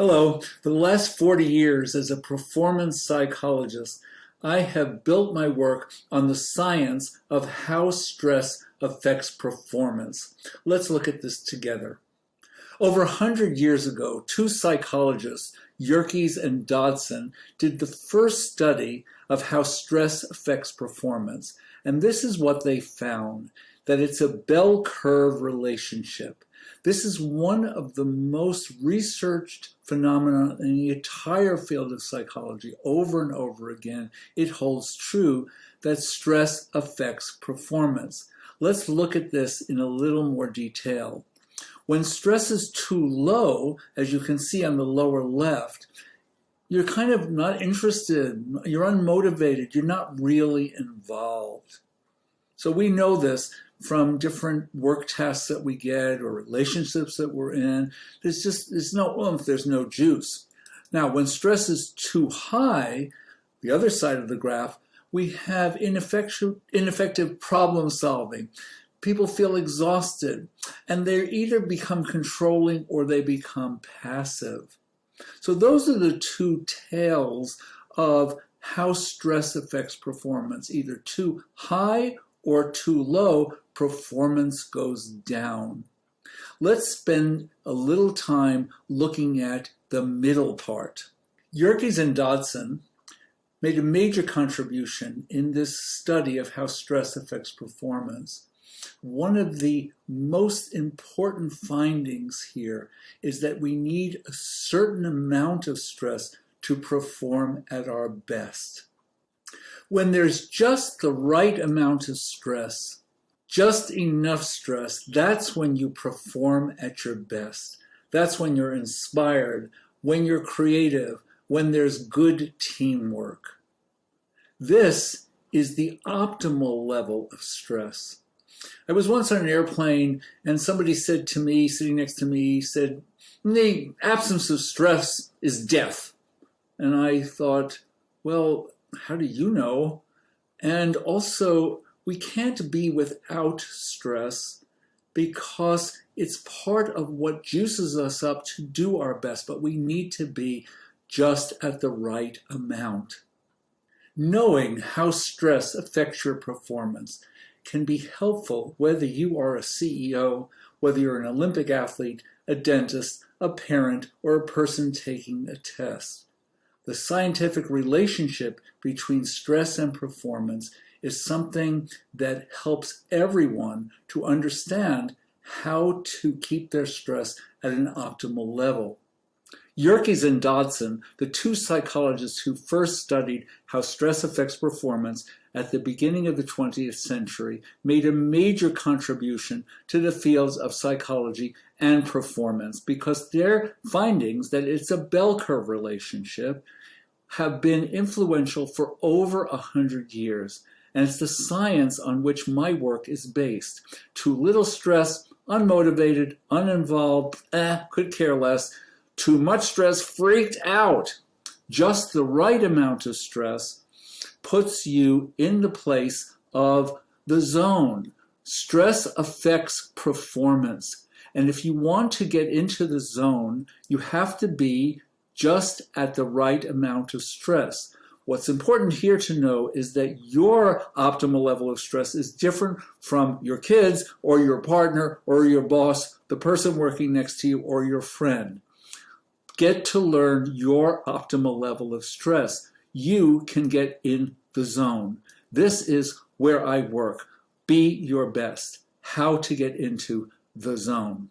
Hello. For the last 40 years as a performance psychologist, I have built my work on the science of how stress affects performance. Let's look at this together. Over 100 years ago, two psychologists, Yerkes and Dodson, did the first study of how stress affects performance. And this is what they found, that it's a bell curve relationship. This is one of the most researched phenomena in the entire field of psychology. Over and over again, it holds true that stress affects performance. Let's look at this in a little more detail. When stress is too low, as you can see on the lower left, you're kind of not interested, you're unmotivated, you're not really involved. So we know this from different work tasks that we get or relationships that we're in. There's no oomph, there's no juice. Now, when stress is too high, the other side of the graph, we have ineffective problem solving. People feel exhausted, and they either become controlling or they become passive. So those are the two tails of how stress affects performance. Either too high or too low, performance goes down. Let's spend a little time looking at the middle part. Yerkes and Dodson made a major contribution in this study of how stress affects performance. One of the most important findings here is that we need a certain amount of stress to perform at our best. When there's just the right amount of stress, just enough stress, that's when you perform at your best. That's when you're inspired, when you're creative, when there's good teamwork. This is the optimal level of stress. I was once on an airplane and somebody said to me, sitting next to me, said, "The absence of stress is death." And I thought, well, how do you know? And also, we can't be without stress because it's part of what juices us up to do our best, but we need to be just at the right amount. Knowing how stress affects your performance can be helpful whether you are a CEO, whether you're an Olympic athlete, a dentist, a parent, or a person taking a test. The scientific relationship between stress and performance is something that helps everyone to understand how to keep their stress at an optimal level. Yerkes and Dodson, the two psychologists who first studied how stress affects performance at the beginning of the 20th century, made a major contribution to the fields of psychology and performance because their findings that it's a bell curve relationship have been influential for over 100 years. And it's the science on which my work is based. Too little stress, unmotivated, uninvolved, could care less. Too much stress, freaked out. Just the right amount of stress puts you in the place of the zone. Stress affects performance. And if you want to get into the zone, you have to be just at the right amount of stress. What's important here to know is that your optimal level of stress is different from your kids or your partner or your boss, the person working next to you, or your friend. Get to learn your optimal level of stress. You can get in the zone. This is where I work. Be your best. How to get into the zone.